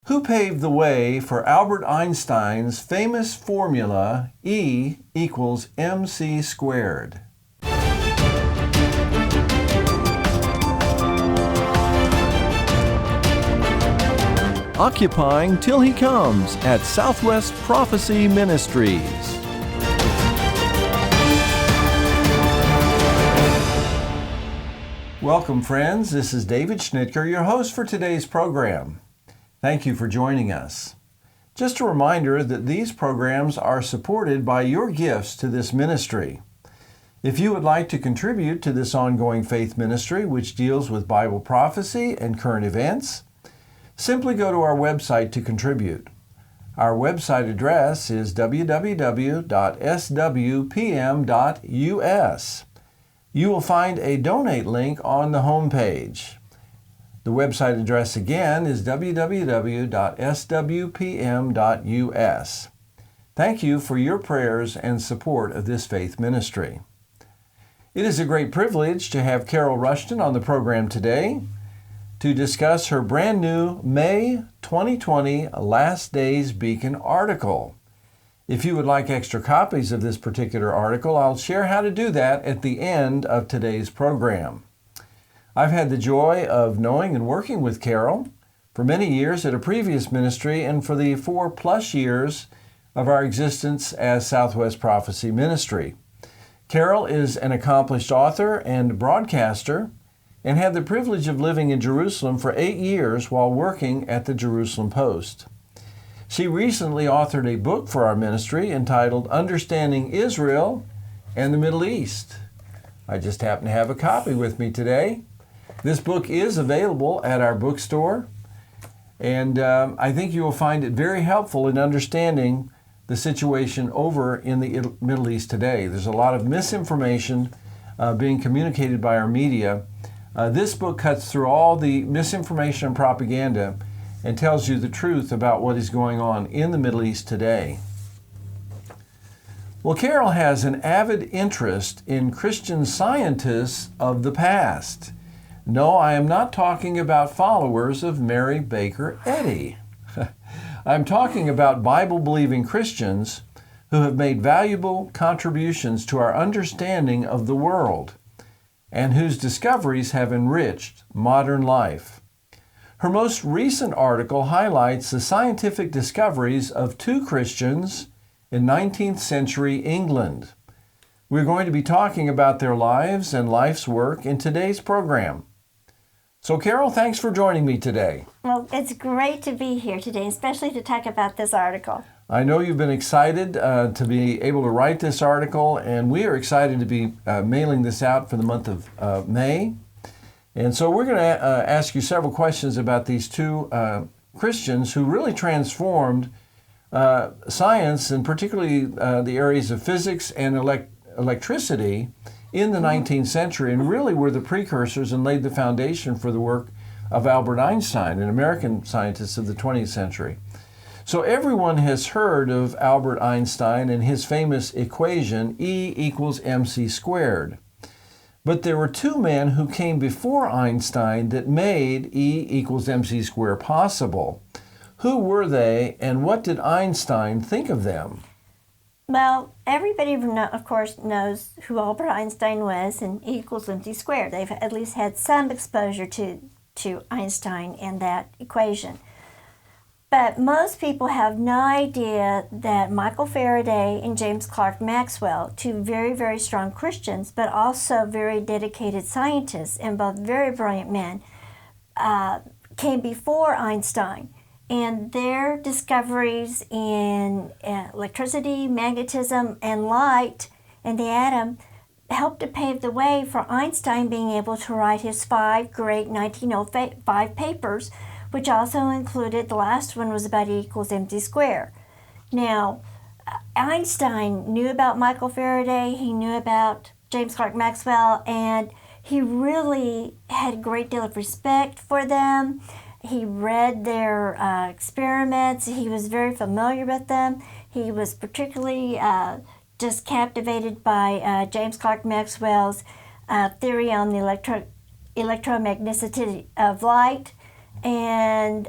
Who paved the way for Albert Einstein's famous formula E equals mc squared? Occupying Till He Comes at Southwest Prophecy Ministries. Welcome, friends. This is David Schnitker, your host for today's program. Thank you for joining us. Just a reminder that these programs are supported by your gifts to this ministry. If you would like to contribute to this ongoing faith ministry, which deals with Bible prophecy and current events, simply go to our website to contribute. Our website address is www.swpm.us. You will find a donate link on the home page. The website address again is www.swpm.us. Thank you for your prayers and support of this faith ministry. It is a great privilege to have Carol Rushton on the program today to discuss her brand new May 2020 Last Days Beacon article. If you would like extra copies of this particular article, I'll share how to do that at the end of today's program. I've had the joy of knowing and working with Carol for many years at a previous ministry and for the 4+ years of our existence as Southwest Prophecy Ministry. Carol is an accomplished author and broadcaster and had the privilege of living in Jerusalem for 8 years while working at the Jerusalem Post. She recently authored a book for our ministry entitled Understanding Israel and the Middle East. I just happen to have a copy with me today. This book is available at our bookstore, and I think you will find it very helpful in understanding the situation over in the Middle East today. There's a lot of misinformation being communicated by our media. This book cuts through all the misinformation and propaganda and tells you the truth about what is going on in the Middle East today. Well, Carol has an avid interest in Christian scientists of the past. No, I am not talking about followers of Mary Baker Eddy. I'm talking about Bible-believing Christians who have made valuable contributions to our understanding of the world and whose discoveries have enriched modern life. Her most recent article highlights the scientific discoveries of 2 Christians in 19th century England. We're going to be talking about their lives and life's work in today's program. So, Carol, thanks for joining me today. Well, it's great to be here today, especially to talk about this article. I know you've been excited to be able to write this article, and we are excited to be mailing this out for the month of May. And so we're going to ask you several questions about these 2 Christians who really transformed science, and particularly the areas of physics and electricity in the 19th century, and really were the precursors and laid the foundation for the work of Albert Einstein, an American scientist of the 20th century. So everyone has heard of Albert Einstein and his famous equation E equals mc squared. But there were 2 men who came before Einstein that made E equals mc squared possible. Who were they, and what did Einstein think of them? Well, everybody, of course, knows who Albert Einstein was and E equals mc squared. They've at least had some exposure to Einstein and that equation. But most people have no idea that Michael Faraday and James Clerk Maxwell, 2 very, very strong Christians, but also very dedicated scientists and both very brilliant men, came before Einstein. And their discoveries in electricity, magnetism, and light and the atom helped to pave the way for Einstein being able to write his 5 great 1905 papers, which also included, the last one was about E equals mc squared. Now, Einstein knew about Michael Faraday, he knew about James Clerk Maxwell, and he really had a great deal of respect for them. He read their experiments. He was very familiar with them. He was particularly just captivated by James Clerk Maxwell's theory on the electromagneticity of light. And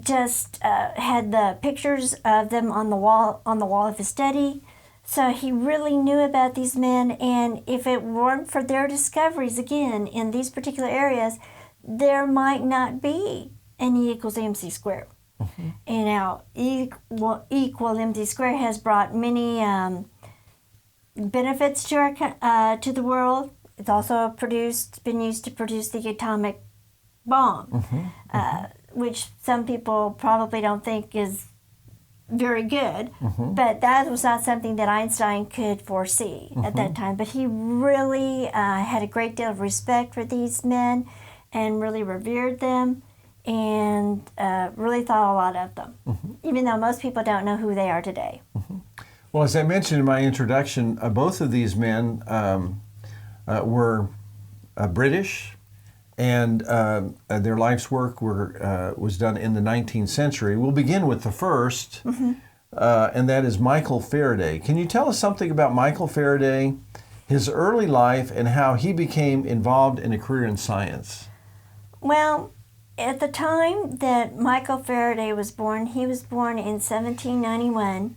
just had the pictures of them on the wall of his study. So he really knew about these men, and if it weren't for their discoveries, again, in these particular areas, there might not be an E equals MC squared. Mm-hmm. And now, equal MC squared has brought many benefits to the world. It's also been used to produce the atomic bomb, mm-hmm. Which some people probably don't think is very good, mm-hmm. but that was not something that Einstein could foresee mm-hmm. at that time. But he really had a great deal of respect for these men and really revered them and really thought a lot of them, mm-hmm. even though most people don't know who they are today. Mm-hmm. Well, as I mentioned in my introduction, both of these men were British, and their life's work was done in the 19th century. We'll begin with the first, mm-hmm. And that is Michael Faraday. Can you tell us something about Michael Faraday, his early life, and how he became involved in a career in science? Well, at the time that Michael Faraday was born, he was born in 1791,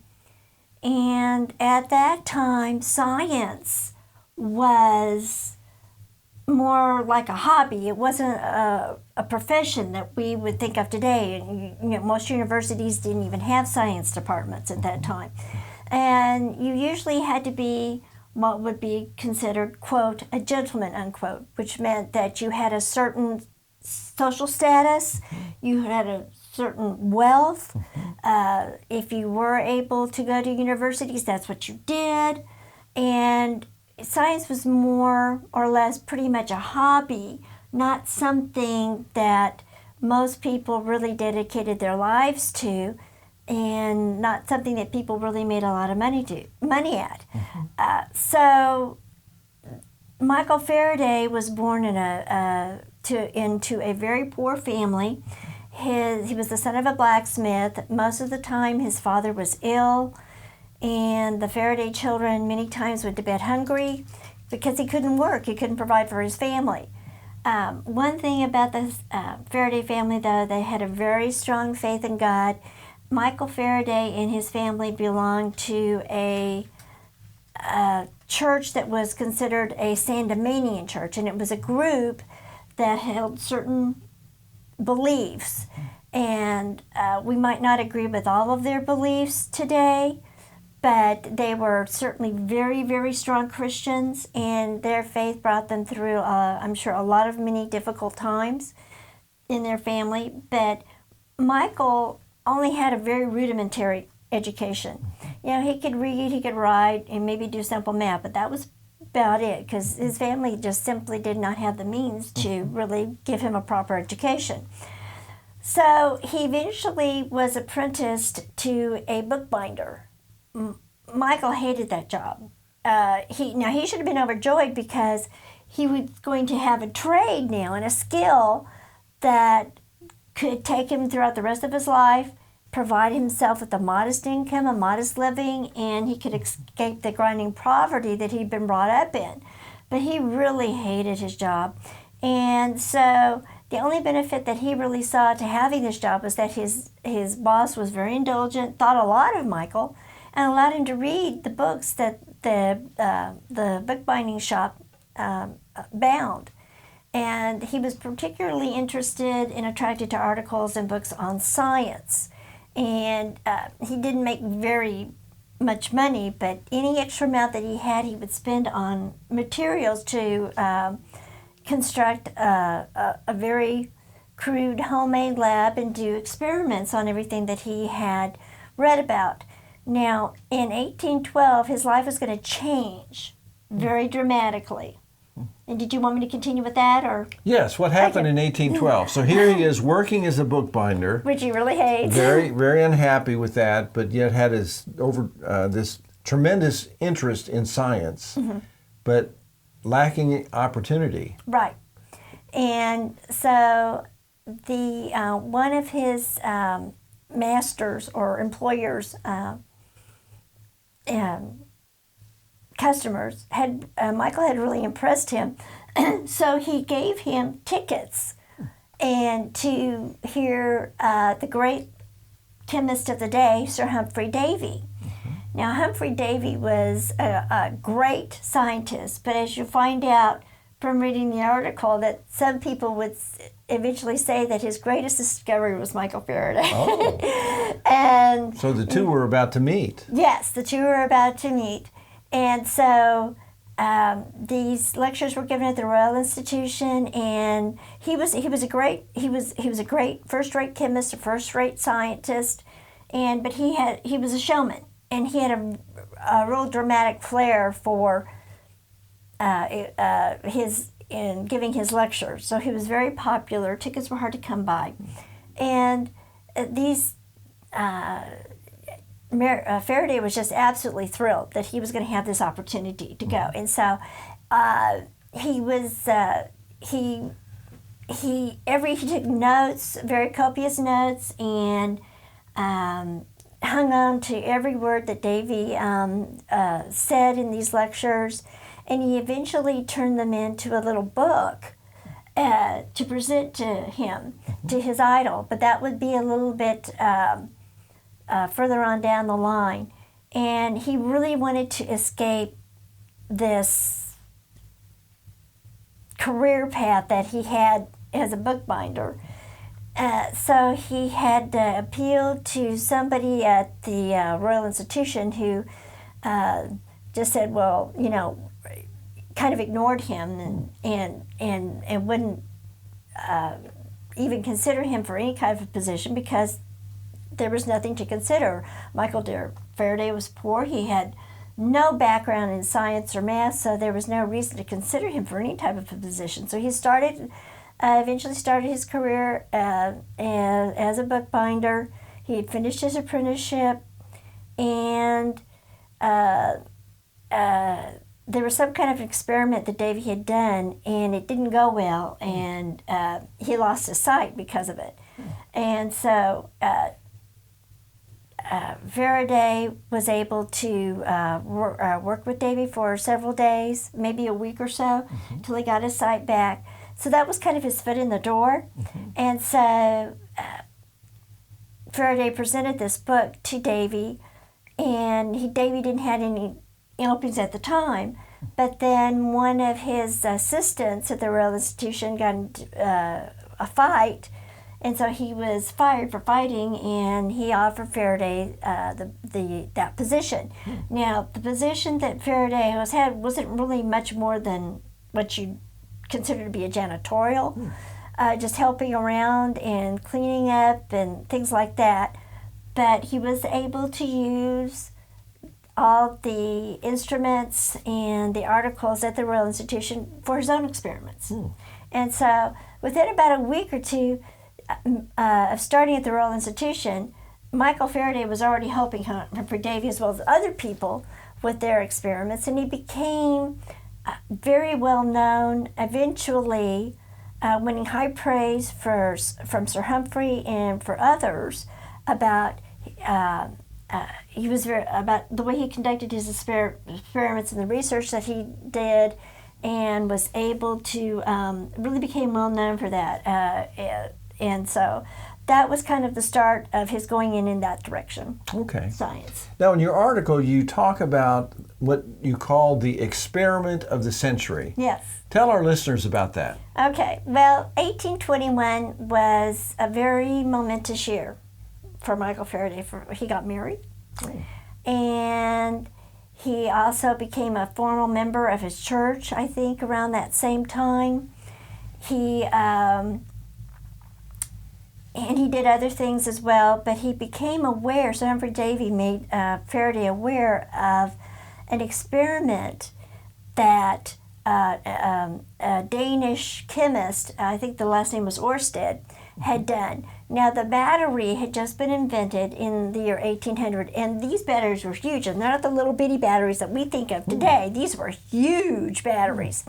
and at that time, science was more like a hobby. It wasn't a profession that we would think of today. Most universities didn't even have science departments at that time. And you usually had to be what would be considered, quote, a gentleman, unquote, which meant that you had a certain social status, you had a certain wealth. If you were able to go to universities, that's what you did. And science was more or less pretty much a hobby, not something that most people really dedicated their lives to, and not something that people really made a lot of money at. Mm-hmm. So Michael Faraday was born into a very poor family. He was the son of a blacksmith. Most of the time his father was ill, and the Faraday children many times went to bed hungry because he couldn't work. He couldn't provide for his family. One thing about the Faraday family, though, they had a very strong faith in God. Michael Faraday and his family belonged to a church that was considered a Sandemanian church, and it was a group that held certain beliefs. And we might not agree with all of their beliefs today, but they were certainly very, very strong Christians, and their faith brought them through, I'm sure, many difficult times in their family. But Michael only had a very rudimentary education. He could read, he could write, and maybe do simple math, but that was about it, because his family just simply did not have the means to really give him a proper education. So he eventually was apprenticed to a bookbinder. Michael hated that job. He should have been overjoyed, because he was going to have a trade now and a skill that could take him throughout the rest of his life, provide himself with a modest income, a modest living, and he could escape the grinding poverty that he'd been brought up in. But he really hated his job. And so the only benefit that he really saw to having this job was that his boss was very indulgent, thought a lot of Michael, and allowed him to read the books that the bookbinding shop bound. And he was particularly interested and attracted to articles and books on science. And he didn't make very much money, but any extra amount that he had, he would spend on materials to construct a very crude homemade lab and do experiments on everything that he had read about. Now, in 1812, his life was going to change very dramatically. And did you want me to continue with that, or? Yes, what happened in 1812? So here he is working as a bookbinder. Which he really hates. Very, very unhappy with that, but yet had this tremendous interest in science, mm-hmm. but lacking opportunity. Right. And so one of his masters or employers, customers, Michael had really impressed him, so he gave him tickets and to hear the great chemist of the day, Sir Humphrey Davy. Now, Humphrey Davy was a great scientist, but as you find out from reading the article, that some people would eventually say that his greatest discovery was Michael Faraday. Oh. And So the two were about to meet. yes, the two were about to meet. And so these lectures were given at the Royal Institution, and he was a great first-rate chemist, a first-rate scientist, but he was a showman, and he had a real dramatic flair for in giving his lectures. So he was very popular. Tickets were hard to come by, and Faraday was just absolutely thrilled that he was going to have this opportunity to go, and so he took notes, very copious notes, and hung on to every word that Davy said in these lectures, and he eventually turned them into a little book to present to him, to his idol. But that would be a little bit further on down the line. And he really wanted to escape this career path that he had as a bookbinder. So he had appealed to somebody at the Royal Institution who just said, well, kind of ignored him and wouldn't even consider him for any kind of position because there was nothing to consider. Michael Faraday was poor. He had no background in science or math, so there was no reason to consider him for any type of a position. So he eventually started his career as a bookbinder. He had finished his apprenticeship, and there was some kind of experiment that Davy had done, and it didn't go well, and he lost his sight because of it. And so Faraday was able to work with Davy for several days, maybe a week or so, till he got his sight back. So that was kind of his foot in the door. And so Faraday presented this book to Davy, and Davy didn't have any LPs at the time, but then one of his assistants at the Royal Institution got into a fight, and so he was fired for fighting, and he offered Faraday that position. Now, the position that Faraday had wasn't really much more than what you'd consider to be a janitorial, just helping around and cleaning up and things like that, but he was able to use all the instruments and the articles at the Royal Institution for his own experiments. And so within about a week or two of starting at the Royal Institution, Michael Faraday was already helping Humphrey Davy as well as other people with their experiments, and he became very well known, eventually winning high praise from Sir Humphrey and for others about about the way he conducted his experiments and the research that he did, and was able to really became well known for that. And so that was kind of the start of his going in that direction. Okay. Science. Now, in your article, you talk about what you call the experiment of the century. Yes. Tell our listeners about that. Okay. Well, 1821 was a very momentous year for Michael Faraday. He got married, and he also became a formal member of his church, I think, around that same time. And he did other things as well, but he became aware, so Humphrey Davy made Faraday aware of an experiment that a Danish chemist, I think the last name was Ørsted, had done. Now, the battery had just been invented in the year 1800, and these batteries were huge, and they're not the little bitty batteries that we think of today. These were huge batteries.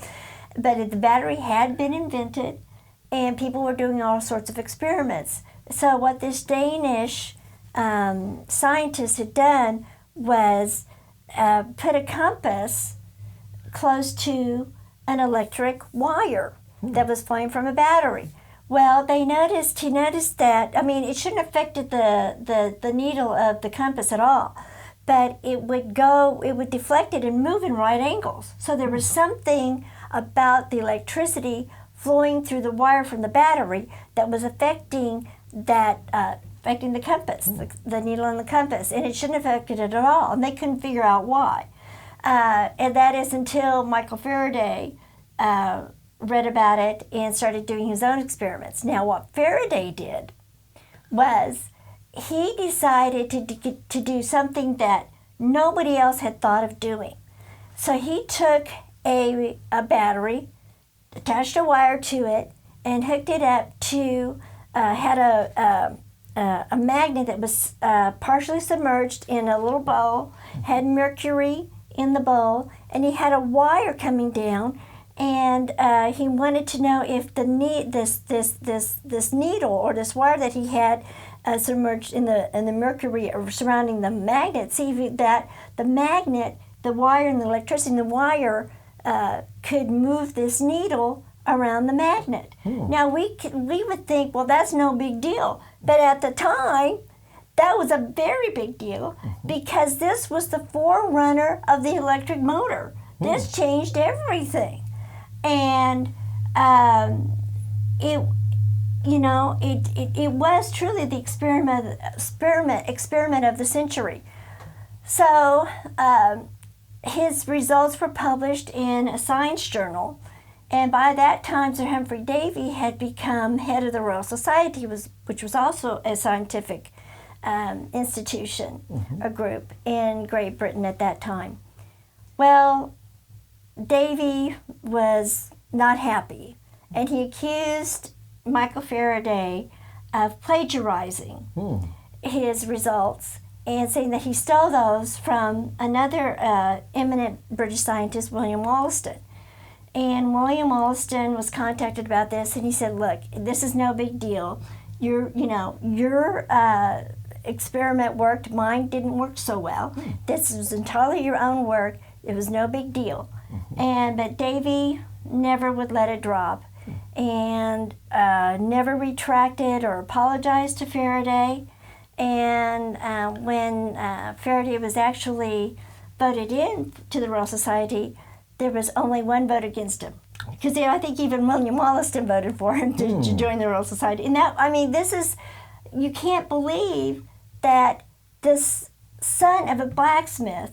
But the battery had been invented, and people were doing all sorts of experiments. So what this Danish scientist had done was put a compass close to an electric wire that was flowing from a battery. Well, he noticed that, I mean, it shouldn't have affected the needle of the compass at all, but it would deflect it and move in right angles. So there was something about the electricity flowing through the wire from the battery that was affecting the compass, the needle on the compass, and it shouldn't have affected it at all, and they couldn't figure out why. And that is until Michael Faraday read about it and started doing his own experiments. Now, what Faraday did was he decided to do something that nobody else had thought of doing. So he took a battery, attached a wire to it, and hooked it up to, had a magnet that was partially submerged in a little bowl, had mercury in the bowl, and he had a wire coming down, and he wanted to know if this needle or this wire that he had submerged in the mercury surrounding the magnet, see if that the magnet, the wire, and the electricity in the wire could move this needle around the magnet. Now we would think, well, that's no big deal, but at the time, that was a very big deal because this was the forerunner of the electric motor. This changed everything. And it was truly the experiment of the century. So his results were published in a science journal, and by that time Sir Humphrey Davy had become head of the Royal Society, which was also a scientific institution, a group in Great Britain at that time. Well, Davy was not happy, and he accused Michael Faraday of plagiarizing his results and saying that he stole those from another eminent British scientist, William Wollaston. And William Wollaston was contacted about this, and he said, look, this is no big deal. Your experiment worked, mine didn't work so well. This was entirely your own work. It was no big deal. But Davy never would let it drop, and never retracted or apologized to Faraday. And when Faraday was actually voted in to the Royal Society, there was only one vote against him. Because I think even William Wollaston voted for him to join the Royal Society. And that, I mean, you can't believe that this son of a blacksmith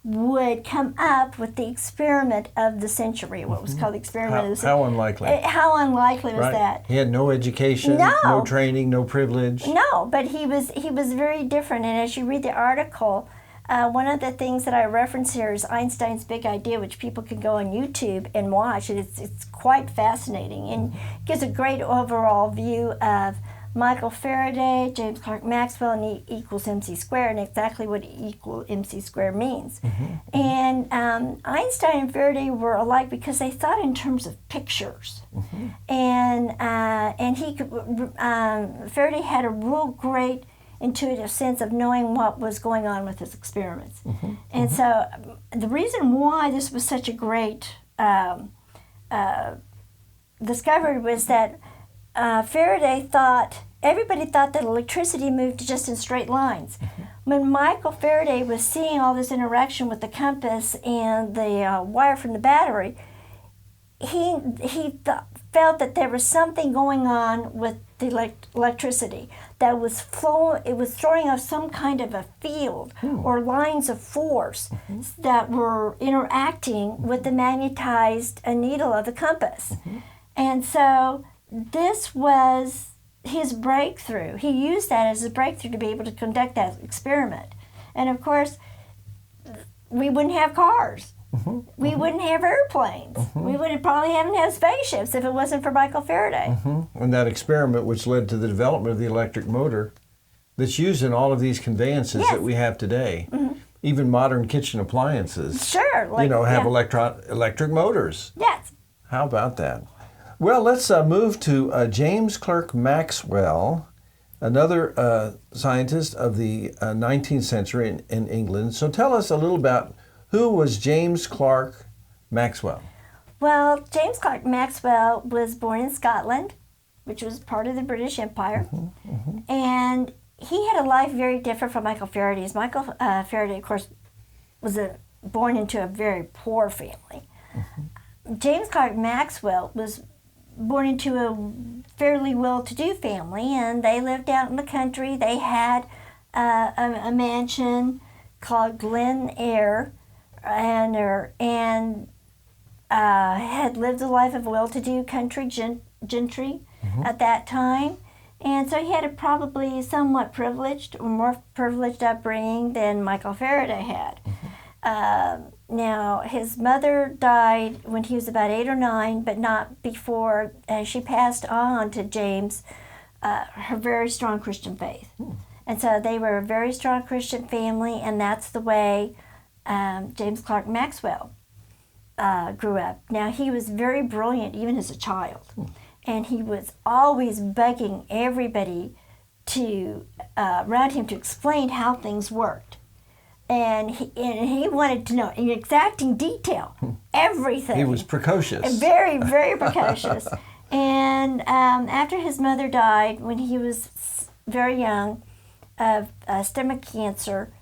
would come up with the experiment of the century, what was called the experiment of the century. How unlikely. How unlikely was that? He had no education, no training, no privilege. No, but he was very different. And as you read the article, one of the things that I reference here is Einstein's Big Idea, which people can go on YouTube and watch. And it's quite fascinating and gives a great overall view of Michael Faraday, James Clerk Maxwell, and E equals MC squared, and exactly what E equal MC squared means. And Einstein and Faraday were alike because they thought in terms of pictures. And Faraday had a real great intuitive sense of knowing what was going on with his experiments. And so the reason why this was such a great discovery was that everybody thought that electricity moved just in straight lines. When Michael Faraday was seeing all this interaction with the compass and the wire from the battery, he felt that there was something going on with the electricity that was flowing. It was throwing off some kind of a field or lines of force that were interacting with the magnetized needle of the compass. And so this was his breakthrough. He used that as a breakthrough to be able to conduct that experiment. And of course, we wouldn't have cars. We wouldn't have airplanes. We would probably haven't had spaceships if it wasn't for Michael Faraday. And that experiment which led to the development of the electric motor that's used in all of these conveyances that we have today. Even modern kitchen appliances, have electric motors. Yes. How about that? Well, let's move to James Clerk Maxwell, another scientist of the 19th century in England. So tell us a little about who was James Clerk Maxwell. Well, James Clerk Maxwell was born in Scotland, which was part of the British Empire. And he had a life very different from Michael Faraday's. Michael Faraday, of course, was born into a very poor family. James Clerk Maxwell was born into a fairly well-to-do family, and they lived out in the country. They had a mansion called Glen Eyre, and had lived a life of well-to-do country gentry at that time. And so he had a probably somewhat privileged, or more privileged upbringing than Michael Faraday had. Now, his mother died when he was about 8 or 9, but not before. She passed on to James her very strong Christian faith. And so they were a very strong Christian family, and that's the way James Clerk Maxwell grew up. Now, he was very brilliant even as a child, and he was always begging everybody to around him to explain how things worked. And he wanted to know in exacting detail everything. He was precocious. Very, very precocious. And after his mother died when he was very young of stomach cancer,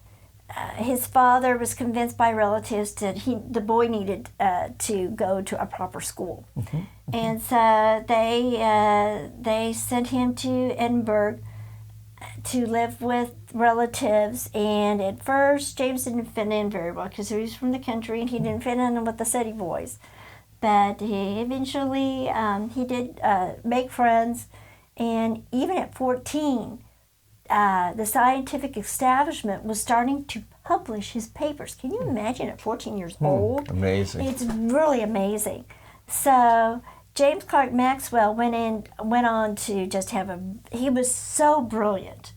his father was convinced by relatives that the boy needed to go to a proper school. And so they sent him to Edinburgh to live with relatives, and at first James didn't fit in very well because he was from the country and he didn't fit in with the city boys. But he eventually he did make friends, and even at 14, the scientific establishment was starting to publish his papers. Can you imagine at 14 years old? Amazing. It's really amazing. So James Clerk Maxwell went on to just he was so brilliant,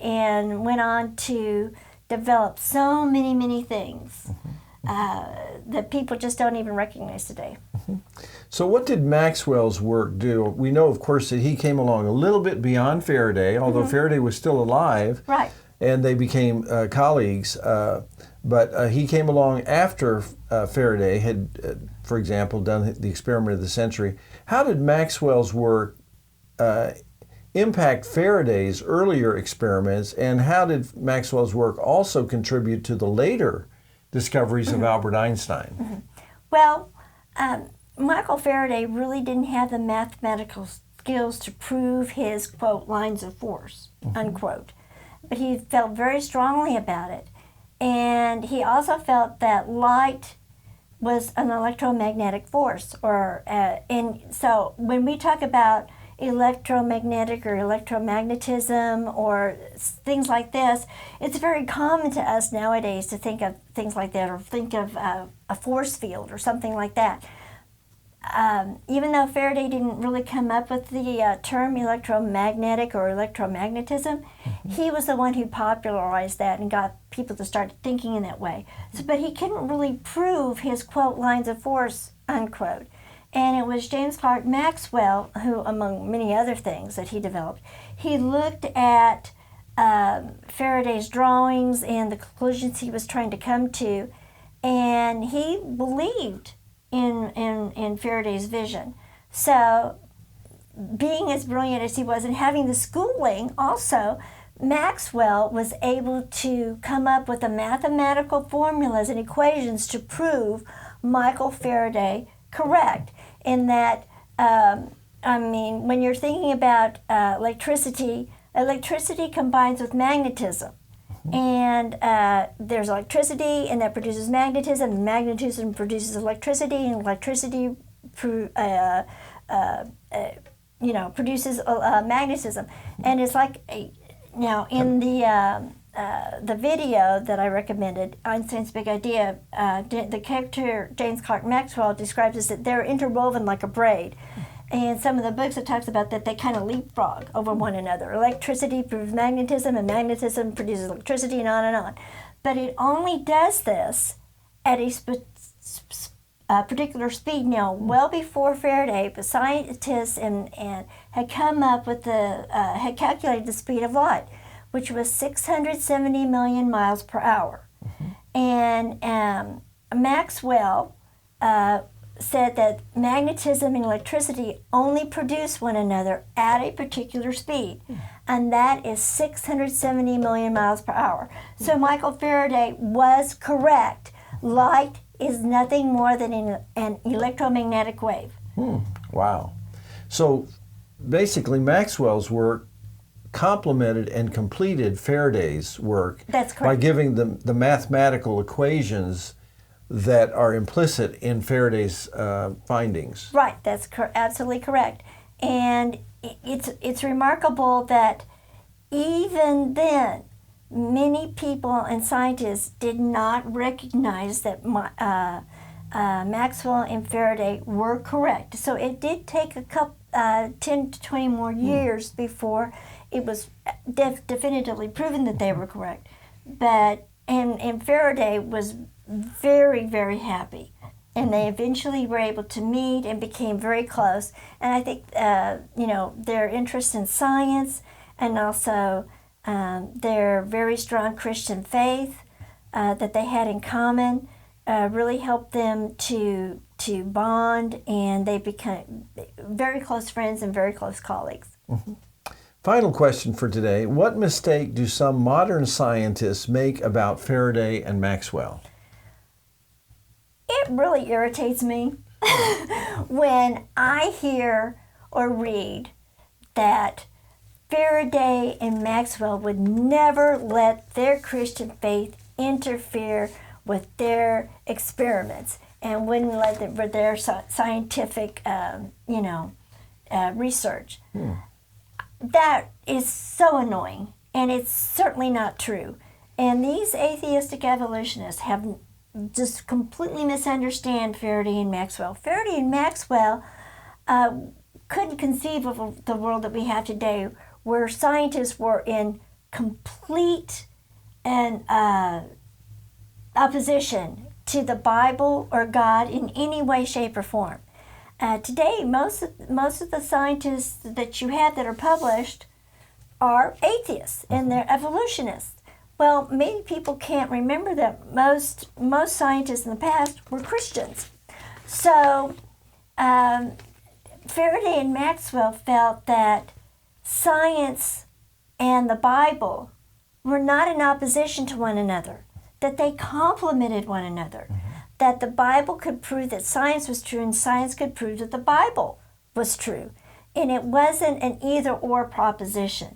and went on to develop so many things that people just don't even recognize today. So what did Maxwell's work do? We know, of course, that he came along a little bit beyond Faraday, although Faraday was still alive. Right. And they became colleagues. But he came along after Faraday had, for example, done the experiment of the century. How did Maxwell's work impact Faraday's earlier experiments, and how did Maxwell's work also contribute to the later discoveries of Albert Einstein? Well, Michael Faraday really didn't have the mathematical skills to prove his, quote, lines of force, unquote. But he felt very strongly about it. And he also felt that light was an electromagnetic force. And so when we talk about electromagnetic or electromagnetism or things like this, it's very common to us nowadays to think of things like that, or think of a force field or something like that. Even though Faraday didn't really come up with the term electromagnetic or electromagnetism, he was the one who popularized that and got people to start thinking in that way. But he couldn't really prove his, quote, lines of force, unquote. And it was James Clerk Maxwell who, among many other things that he developed, he looked at Faraday's drawings and the conclusions he was trying to come to, and he believed in Faraday's vision. So, being as brilliant as he was and having the schooling also, Maxwell was able to come up with the mathematical formulas and equations to prove Michael Faraday correct. In that, when you're thinking about electricity combines with magnetism. And there's electricity, and that produces magnetism, and magnetism produces electricity, and electricity produces magnetism. And it's like, in the video that I recommended, Einstein's Big Idea, the character James Clerk Maxwell describes is that they're interwoven like a braid. And some of the books it talks about that they kind of leapfrog over one another. Electricity produces magnetism, and magnetism produces electricity, and on and on. But it only does this at a particular speed. Now, well before Faraday, the scientists and had come up with had calculated the speed of light, which was 670 million miles per hour. And Maxwell said that magnetism and electricity only produce one another at a particular speed, and that is 670 million miles per hour. So Michael Faraday was correct. Light is nothing more than an electromagnetic wave. Wow. So basically Maxwell's work complemented and completed Faraday's work. That's correct. By giving them the mathematical equations that are implicit in Faraday's findings. Right, that's absolutely correct. And it's remarkable that even then, many people and scientists did not recognize that Maxwell and Faraday were correct. So it did take a couple, 10 to 20 more years before it was definitively proven that they were correct. But and Faraday was very, very happy. And they eventually were able to meet and became very close. And I think, their interest in science and also their very strong Christian faith that they had in common really helped them to bond, and they became very close friends and very close colleagues. Mm-hmm. Final question for today. What mistake do some modern scientists make about Faraday and Maxwell? It really irritates me when I hear or read that Faraday and Maxwell would never let their Christian faith interfere with their experiments and wouldn't let them for their scientific, research. That is so annoying, and it's certainly not true. And these atheistic evolutionists have just completely misunderstand Faraday and Maxwell. Faraday and Maxwell couldn't conceive of the world that we have today, where scientists were in complete and opposition to the Bible or God in any way, shape, or form. Today, most of the scientists that you have that are published are atheists and they're evolutionists. Well, many people can't remember that most scientists in the past were Christians. So Faraday and Maxwell felt that science and the Bible were not in opposition to one another, that they complemented one another, that the Bible could prove that science was true and science could prove that the Bible was true. And it wasn't an either-or proposition.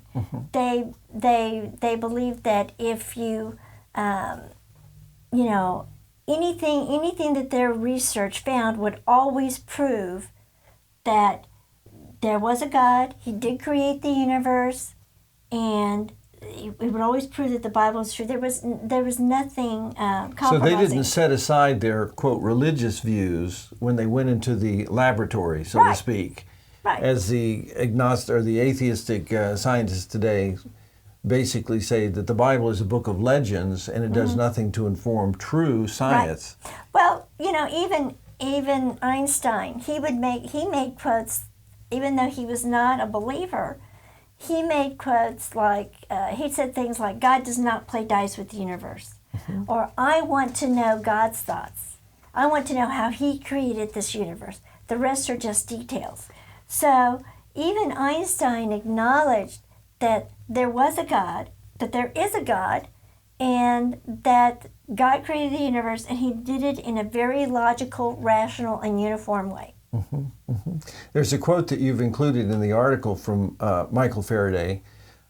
They believed that if you, anything that their research found would always prove that there was a God, He did create the universe, and it would always prove that the Bible is true. There was nothing compromising. So they didn't set aside their, quote, religious views when they went into the laboratory, so to speak. Right. As the agnostic or the atheistic scientists today basically say that the Bible is a book of legends and it does nothing to inform true science. Right. Well, even Einstein, he made quotes, even though he was not a believer. He made quotes like, he said things like, God does not play dice with the universe. Or, I want to know God's thoughts. I want to know how He created this universe. The rest are just details. So even Einstein acknowledged that there was a God, that there is a God, and that God created the universe, and He did it in a very logical, rational, and uniform way. There's a quote that you've included in the article from Michael Faraday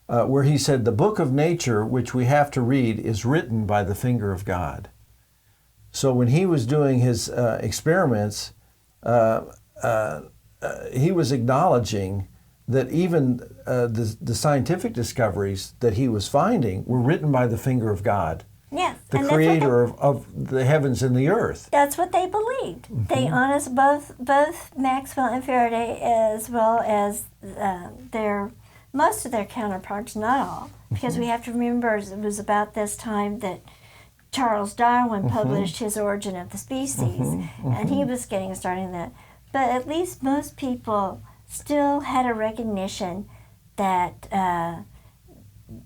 where he said, "The book of nature which we have to read is written by the finger of God." So when he was doing his experiments, he was acknowledging that even the scientific discoveries that he was finding were written by the finger of God. Yes. The creator of the heavens and the earth. That's what they believed. They honest both Maxwell and Faraday, as well as most of their counterparts, not all, because we have to remember it was about this time that Charles Darwin published his Origin of the Species, and he was getting started in that. But at least most people still had a recognition that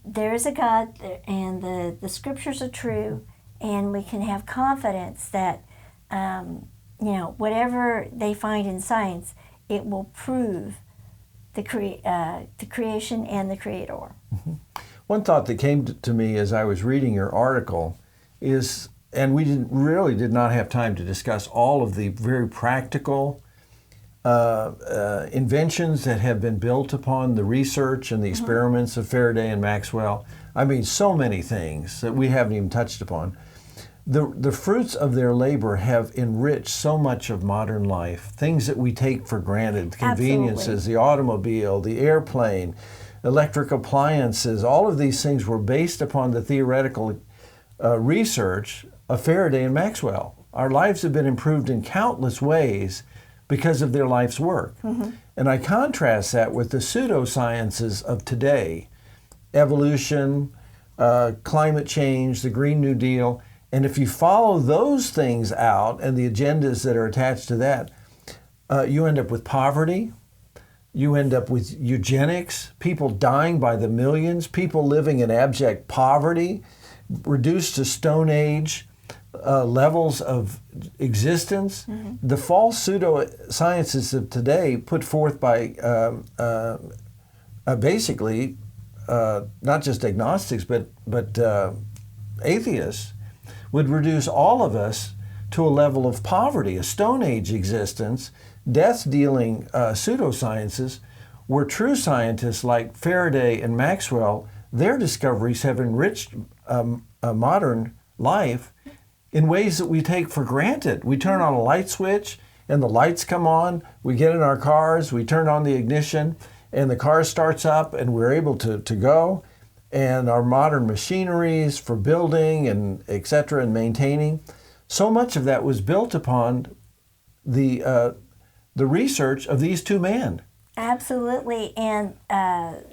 there is a God, and the scriptures are true, and we can have confidence that whatever they find in science, it will prove the creation and the creator. Mm-hmm. One thought that came to me as I was reading your article is, and we did not have time to discuss all of the very practical inventions that have been built upon the research and the experiments of Faraday and Maxwell. I mean, so many things that we haven't even touched upon. The fruits of their labor have enriched so much of modern life, things that we take for granted, conveniences, Absolutely. the automobile, the airplane, electric appliances. All of these things were based upon the theoretical research of Faraday and Maxwell. Our lives have been improved in countless ways because of their life's work. Mm-hmm. And I contrast that with the pseudosciences of today, evolution, climate change, the Green New Deal. And if you follow those things out and the agendas that are attached to that, you end up with poverty, you end up with eugenics, people dying by the millions, people living in abject poverty, reduced to Stone Age levels of existence. Mm-hmm. The false pseudosciences of today put forth by basically not just agnostics but atheists would reduce all of us to a level of poverty, a Stone Age existence, death-dealing pseudosciences, where true scientists like Faraday and Maxwell, their discoveries have enriched modern life in ways that we take for granted. We turn on a light switch and the lights come on, we get in our cars, we turn on the ignition, and the car starts up and we're able to go. And our modern machineries for building and et cetera and maintaining, so much of that was built upon the research of these two men. Absolutely, and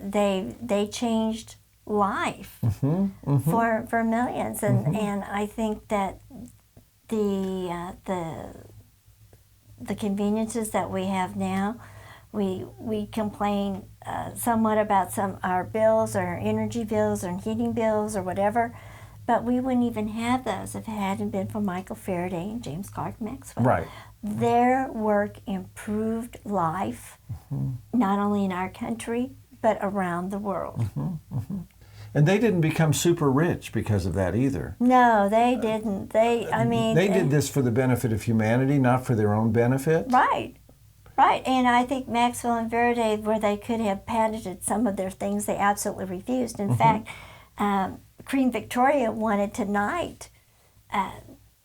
they changed life for millions, and I think that the conveniences that we have now, we complain somewhat about our bills, or our energy bills, or heating bills, or whatever, but we wouldn't even have those if it hadn't been for Michael Faraday and James Clerk Maxwell. Right. Their work improved life, not only in our country, but around the world. And they didn't become super rich because of that either. No, they didn't. They did this for the benefit of humanity, not for their own benefit. Right. Right, and I think Maxwell and Faraday, where they could have patented some of their things, they absolutely refused. In fact, Queen Victoria wanted to knight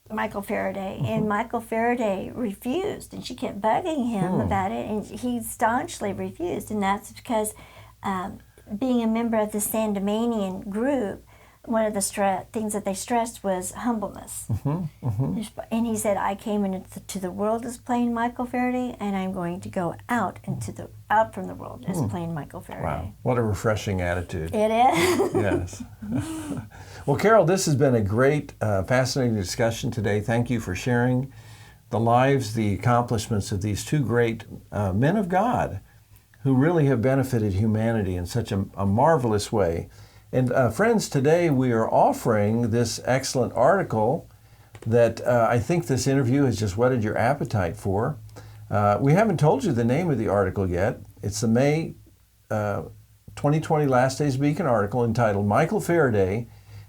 Michael Faraday, and Michael Faraday refused, and she kept bugging him about it, and he staunchly refused, and that's because being a member of the Sandemanian group, one of the things that they stressed was humbleness. And he said, I came into the world as plain Michael Faraday, and I'm going to go out from the world as plain Michael Faraday. Wow, what a refreshing attitude. It is. Yes. Well, Carol, this has been a great, fascinating discussion today. Thank you for sharing the lives, the accomplishments of these two great men of God who really have benefited humanity in such a marvelous way. And friends, today we are offering this excellent article that I think this interview has just whetted your appetite for. We haven't told you the name of the article yet. It's the May 2020 Last Days Beacon article entitled Michael Faraday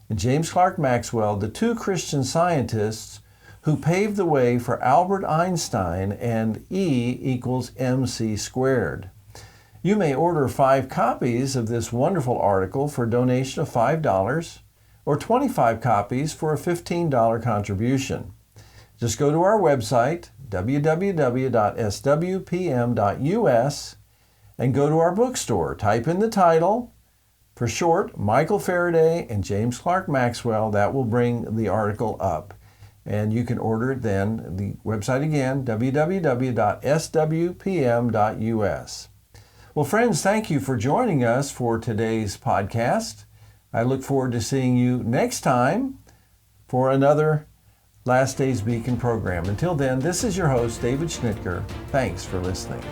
and James Clerk Maxwell, the two Christian scientists who paved the way for Albert Einstein and E equals MC squared. You may order 5 copies of this wonderful article for a donation of $5 or 25 copies for a $15 contribution. Just go to our website, www.swpm.us, and go to our bookstore. Type in the title, for short, Michael Faraday and James Clerk Maxwell. That will bring the article up. And you can order it then. The website again, www.swpm.us. Well, friends, thank you for joining us for today's podcast. I look forward to seeing you next time for another Last Days Beacon program. Until then, this is your host, David Schnitker. Thanks for listening.